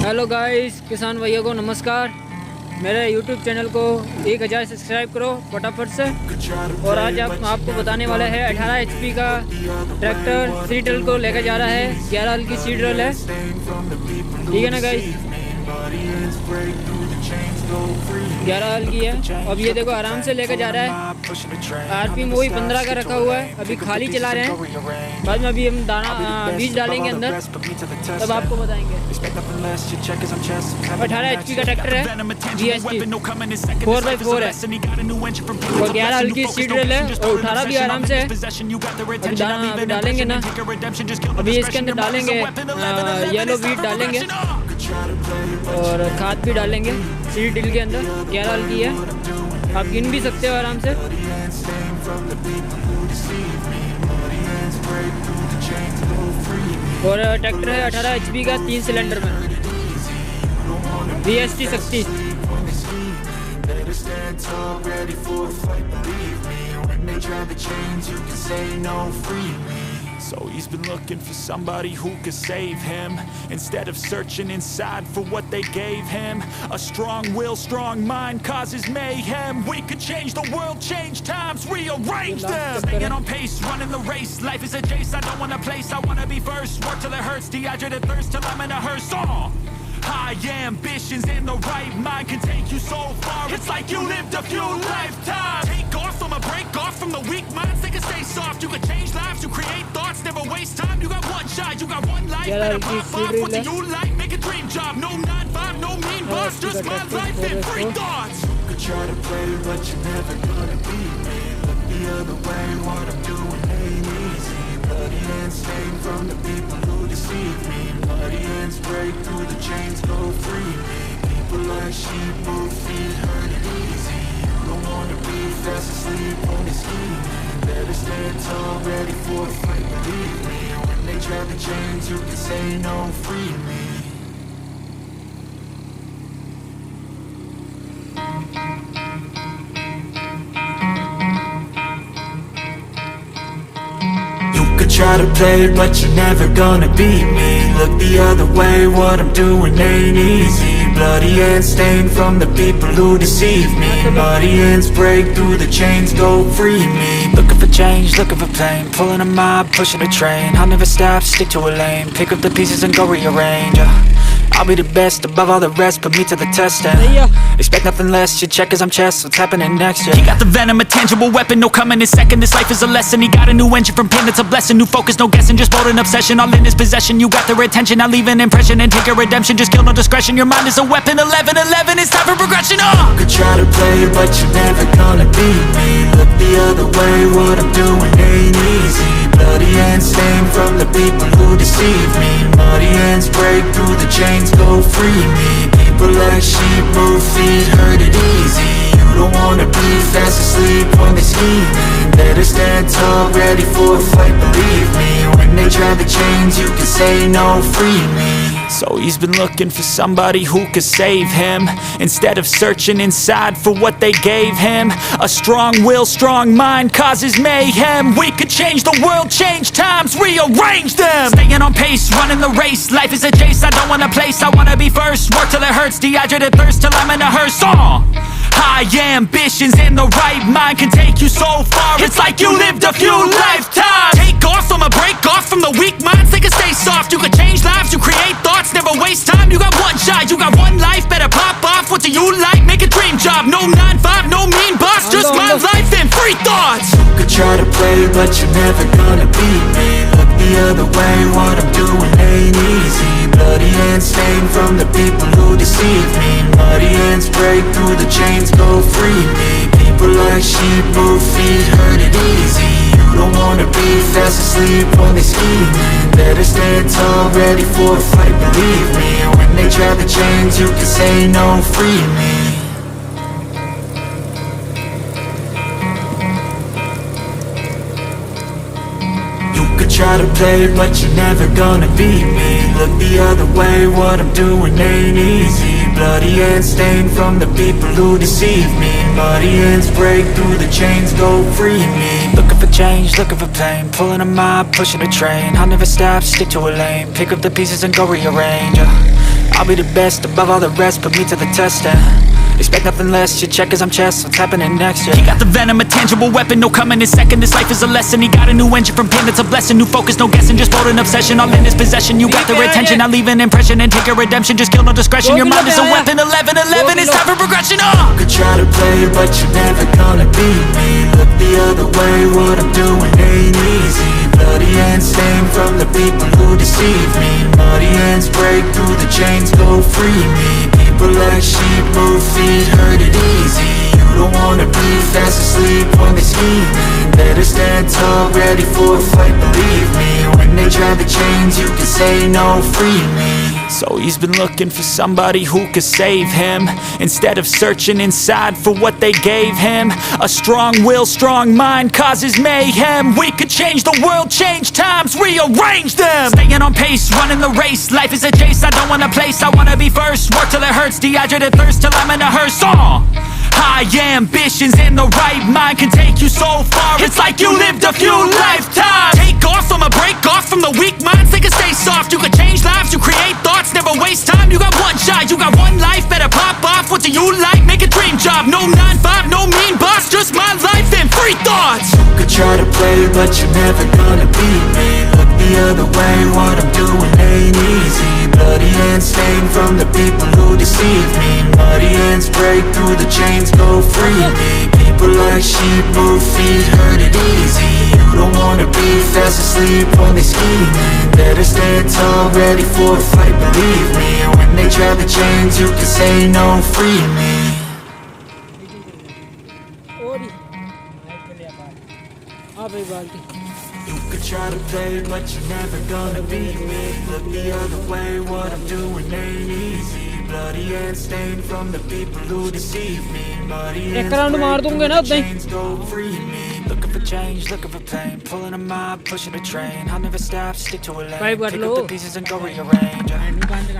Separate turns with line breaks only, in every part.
Hello guys, किसान भैया को नमस्कार। मेरे YouTube चैनल को 1000 सब्सक्राइब करो फटाफट से। और आज आपको बताने वाला है 18 HP का ट्रैक्टर सीड ड्रिल को लेकर जा रहा है। 11 हल की सीड ड्रिल है, ठीक है ना गाइस। 11 हल की है। अब ये देखो आराम से लेकर जा रहा है। RPM वही 15 का रखा हुआ है। अभी खाली चला रहे हैं, बाद में अभी हम बीज डालेंगे अंदर, तब आपको बताएंगे। 18 HP का ट्रैक्टर है, GST 4x4 है और 11 हल की सीड ड्रिल है और 18 भी आराम से है। अभी डालेंगे ना, अभी इसके अंदर डालेंगे येलो वीट डालेंगे और खाद भी डालेंगे सीड ड्रिल के अंदर। 11 हल की है, आप गिन भी सकते हो आराम से। और ट्रैक्टर है 18 HP का 3 सिलेंडर में, Vst शक्ति।
So he's been looking for somebody who could save him, instead of searching inside for what they gave him. A strong will, strong mind causes mayhem. We could change the world, change times, rearrange them. Staying on pace, running the race. Life is a chase, I don't want a place, I want to be first. Work till it hurts, dehydrated thirst till I'm in a hearse. High ambitions in the right mind can take you so far. It's like you lived a few lifetimes. Take off from a break off from the weak minds. They can stay soft. You can change lives. You create thoughts. Never waste time. You got one shot. You got one life. Better pop off. What do you like? Make a dream job. No 9-5. No mean boss. Just my life and free thoughts. You could try to play, but you're never gonna beat me. Look the other way. What I'm doing ain't easy. Bloody hands stained from the people who deceive me. Bloody hands break through the chains, go free me. People like sheep move feet, hurt it easy. You don't wanna be fast asleep on the scheme. Better stand tall, ready for a fight, believe me. When they try the chains, you can say no, free me. Try to play, but you're never gonna beat me. Look the other way, what I'm doing ain't easy. Bloody hands stained from the people who deceive me. Bloody hands break through the chains, go free me. Looking for change, looking for pain. Pulling a mob, pushing a train. I'll never stop, stick to a lane. Pick up the pieces and go rearrange. I'll be the best above all the rest, put me to the test and expect nothing less, your check is I'm chess, what's happening next, yeah. He got the venom, a tangible weapon, no coming in second. This life is a lesson, he got a new engine from pain, that's a blessing. New focus, no guessing, just bold and obsession. All in his possession, you got their attention. I'll leave an impression and take your redemption. Just kill, no discretion, your mind is a weapon. 11-11, it's time for progression, You could try to play, but you're never gonna beat me. Look the other way, what I'm doing ain't easy. Bloody hands stained from the people who deceive me. Muddy hands break through the chains, go free me. People like sheep move feet, hurt it easy. You don't wanna be fast asleep when they're scheming. Better stand tall, ready for a fight, believe me. When they try the chains, you can say no, free me. So he's been looking for somebody who could save him, instead of searching inside for what they gave him. A strong will, strong mind causes mayhem. We could change the world, change times, rearrange them. Staying on pace, running the race. Life is a chase, I don't want a place, I wanna be first. Work till it hurts, dehydrated thirst till I'm in a hearse. High ambitions in the right mind can take you so far. It's like you lived a few lifetimes. Take off from a break off from the weak minds. They can stay soft. You can change lives. You create thoughts. Never waste time. You got one shot. You got one life. Better pop off. What do you like? Make a dream job. No 9-5. No mean boss. Just my life and free thoughts. You could try to play, but you're never gonna beat me. Look the other way. What I'm doing ain't easy. Bloody hands stained from the people who deceive me. Muddy hands break through the chains, go free me. People like sheep move feet, hurt it easy. You don't wanna be fast asleep when they're scheming. Better stand tall, ready for a fight, believe me. When they try the chains, you can say no, free me. Try to play, but you're never gonna beat me. Look the other way, what I'm doing ain't easy. Bloody hands stained from the people who deceive me. Muddy hands break through the chains, go free me. Looking for change, looking for pain. Pulling a mob, pushing a train. I'll never stop, stick to a lane. Pick up the pieces and go rearrange. I'll I'll be the best above all the rest, put me to the test and expect nothing less, your check is I'm chess, what's happening next, yeah. He got the venom, a tangible weapon, no coming in second. This life is a lesson, he got a new engine from pain, it's a blessing. New focus, no guessing, just bold and obsession, all in his possession. You got their attention, I'll leave an impression and take a redemption. Just kill, no discretion, your mind is a weapon. 11-11, it's time for progression, You could try to play, but you're never gonna beat me. Look the other way, what I'm doing ain't easy. Bloody hands stained from the people who deceive me. Muddy hands break through the chains, go free me. People like sheep move feet, hurt it easy. You don't wanna be fast asleep when they're scheming. Better stand tall, ready for a fight, believe me. When they try the chains, you can say no, free me. So he's been looking for somebody who could save him, instead of searching inside for what they gave him. A strong will, strong mind causes mayhem. We could change the world, change times, rearrange them. Staying on pace, running the race. Life is a chase, I don't want a place, I wanna be first. Work till it hurts, dehydrated thirst till I'm in a hearse. High ambitions and the right mind can take you so far. It's like you lived a few lifetimes. Take off from a break off from the weak minds, they can stay soft. You can change lives, you create thoughts, never waste time. You got one shot, you got one life, better pop off. What do you like? Make a dream job. No 9-5, no mean boss, just my life and free thoughts. You could try to play, but you're never gonna beat me. Look the other way, what I'm doing ain't easy. Bloody hands stained from the people who deceive me. Muddy hands break through the chains, go free me. People like sheep move feet, hurt it easy. You don't wanna be fast asleep when they're scheming. Better stand tall, ready for a fight, believe me. When they try the chains, you can say no, free me. You could try to play, but you're never gonna beat me. Look the other way, what I'm doing ain't easy. Bloody hands stained from the people who deceive me. Muddy hands break through the chains, go free me. Looking for change, looking for pain, pulling a mob, pushing a train. I'll never stop, stick to a lane, pick up the pieces and go rearrange.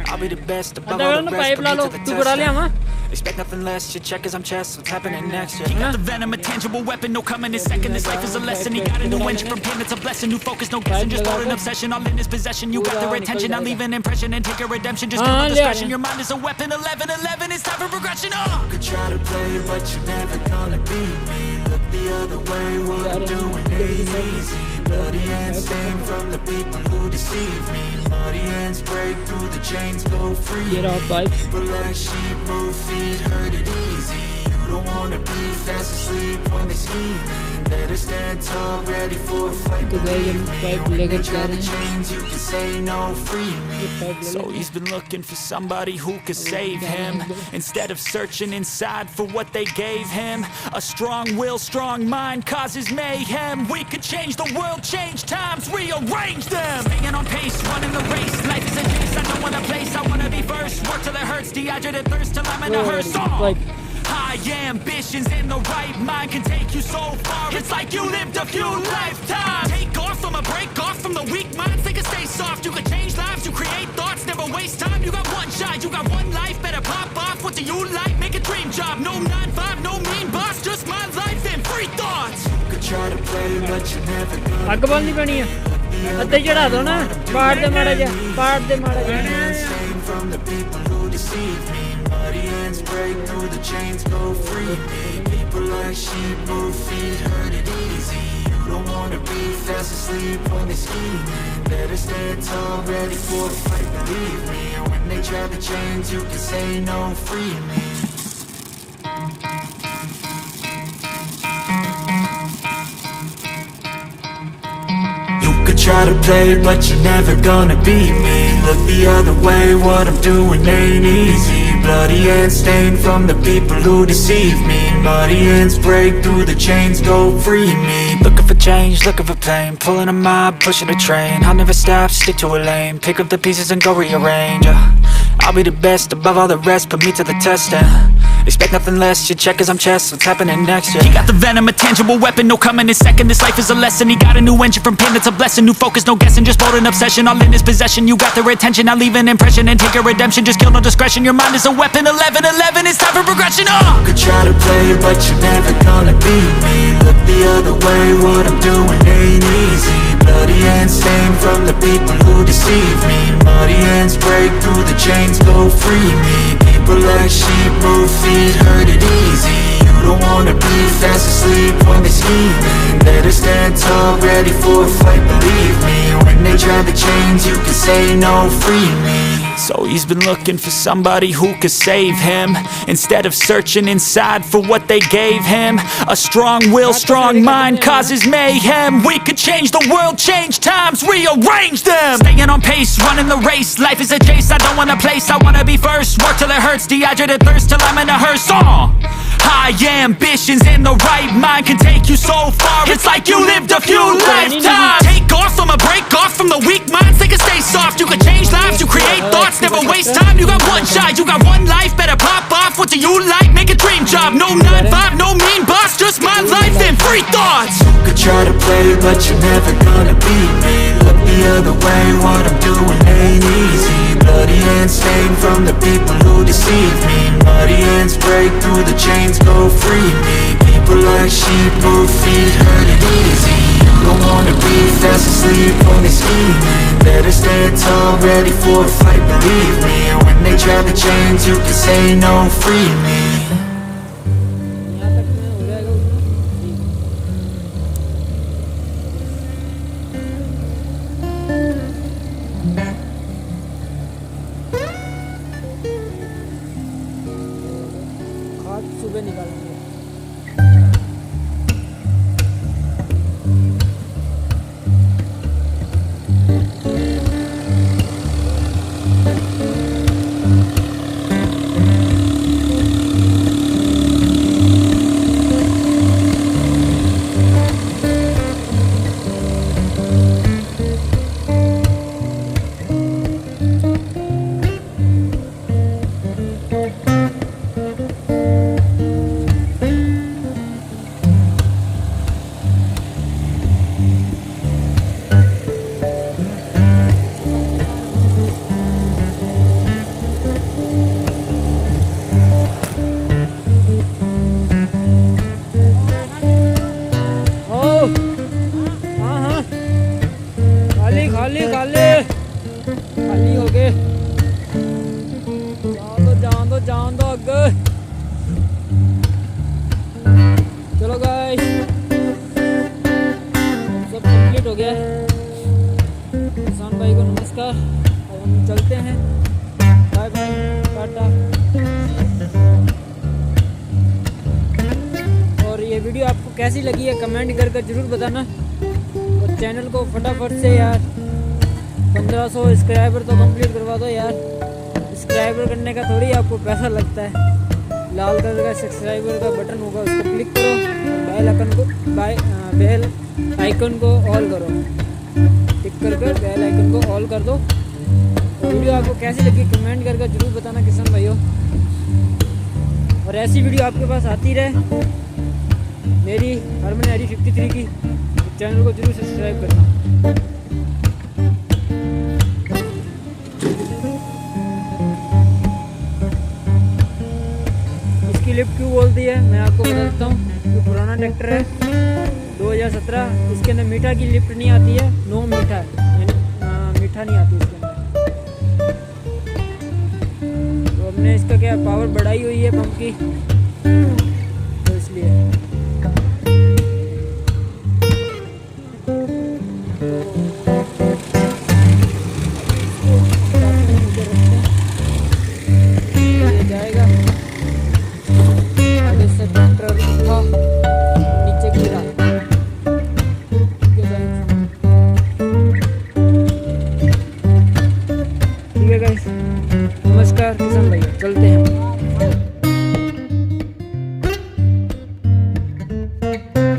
I'll be the best above all the rest, put me to the test. Expect nothing less, your check is I'm chess, what's happening next, yeah. He got the venom, a tangible weapon, no coming in second. This life is a lesson, he got a new engine from pain, it's a blessing. New focus, no guessing, just bold and obsession, all in his possession. You got their attention, I'll leave an impression and take a redemption. Just kill, no discretion, your mind is a weapon. 11-11, it's time for progression, You could try to play, but you're never gonna beat me. Look the other way, what I'm doing ain't easy. Bloody hands stained from the people who deceive me. Muddy hands break through the chains, go free. People like sheep move feet, hurt it easy. You don't wanna be fast asleep when they're scheming. Better stand tall, ready for a fight, believe me. When they try to change, you can say no, free me. So he's been looking for somebody who could save him, instead of searching inside for what they gave him. A strong will, strong mind causes mayhem. We could change the world, change times, rearrange them. Staying on pace, running the race. Life is a chase, I don't want a place, I wanna be first. Work till it hurts, dehydrated thirst till I'm in a hearse. High ambitions and the right mind can take you so far. It's like you lived a few lifetimes. Take off from a break off from the weak minds, they can stay soft. You can change lives, you create thoughts, never waste time. You got one shot, you got one life, better pop off. What do you like? Make a dream job. No 9-5, no mean boss, just my life and free thoughts. You could try to play, but you're never gonna.
ਅੱਗ ਬੰਨੀ ਪੈਣੀ ਆ ਅੱਧੇ ਚੜਾ ਦੋ ਨਾ ਪਾੜ ਦੇ ਮਾੜਾ ਜਿਹਾ ਪਾੜ ਦੇ ਮਾੜਾ ਜਿਹਾ
from the people who deceive me. Muddy hands break through the chains, go free me. People like sheep move feet, hurt it easy. You don't wanna be fast asleep when they're scheming. Better stand tall, ready for a fight, believe me. When they try the chains, you can say no, free me. Try to play, but you're never gonna beat me. Look the other way, what I'm doing ain't easy. Bloody hands stained from the people who deceive me. Muddy hands break through the chains, go free me. Looking for change, looking for pain, pulling a mob, pushing a train. I'll never stop, stick to a lane, pick up the pieces and go rearrange. I'll be the best above all the rest, put me to the test and expect nothing less, your check is I'm chess, what's happening next, yeah. He got the venom, a tangible weapon, no coming in second. This life is a lesson, he got a new engine from pain, it's a blessing. New focus, no guessing, just bold and obsession, all in his possession. You got their attention, I'll leave an impression and take a redemption. Just kill, no discretion, your mind is a weapon. 11-11, it's time for progression, You could try to play, but you're never gonna beat me. Look the other way, what I'm doing ain't easy. bloody hands stained from the people who deceive me. Muddy hands break through the chains, go free me. People like sheep move feet, hurt it easy. You don't wanna be fast asleep when they're scheming. Better stand tall, ready for a fight, believe me. When they try the chains, you can say no, free me. So he's been looking for somebody who could save him, instead of searching inside for what they gave him. A strong will, strong mind causes mayhem. We could change the world, change times, rearrange them. Staying on pace, running the race. Life is a chase, I don't want a place, I wanna be first. Work till it hurts, dehydrated thirst till I'm in a hearse. High ambitions in the right mind can take you so far. It's like you lived a few lifetimes. Take off from a break off from the weak minds. They can stay soft. You can change lives. You create thoughts. Never waste time. You got one shot. You got one life. Better pop off. What do you like? Make a dream job. No 9-5. No mean boss. Just my life and free thoughts. You could try to play, but you're never gonna beat me. Look the other way. What I'm doing ain't easy. Bloody hands stained from the people who deceive me. Muddy hands break through the chains, go free me. People like sheep move feet, hurt it easy. You don't wanna be fast asleep when they're scheming. Better stand tall, ready for a fight, believe me. When they try the chains, you can say no, free me.
सुबह निकालेंगे। खाली हो गए। जान दो अग। चलो guys, सब कंप्लीट हो गया है। किसान भाई को नमस्कार, अब हम चलते हैं। बाय बाय, टाटा। और ये वीडियो आपको कैसी लगी है कमेंट करके ज़रूर बताना। और चैनल को फटाफट से यार 1500 सब्सक्राइबर तो कंप्लीट करवा दो यार। सब्सक्राइबर करने का थोड़ी आपको पैसा लगता है। लाल कलर का सब्सक्राइबर का बटन होगा, उसको क्लिक करो और बेल आइकन को ऑल करो। टिक कर बेल आइकन को ऑल कर दो। और वीडियो आपको कैसी लगी कमेंट करके ज़रूर बताना किसान भाइयों। और ऐसी वीडियो आपके पास आती रहे मेरी हरमन 53 की, चैनल को जरूर सब्सक्राइब करना। इसकी लिफ्ट क्यों बोलती है मैं आपको बता देता हूँ। ये पुराना ट्रैक्टर है 2017, इसके अंदर मीठा की लिफ्ट नहीं आती है, नो मीठा यानी मीठा नहीं आती इसके अंदर। तो हमने इसका क्या पावर बढ़ाई हुई है पंप की, तो इसलिए। जाएगा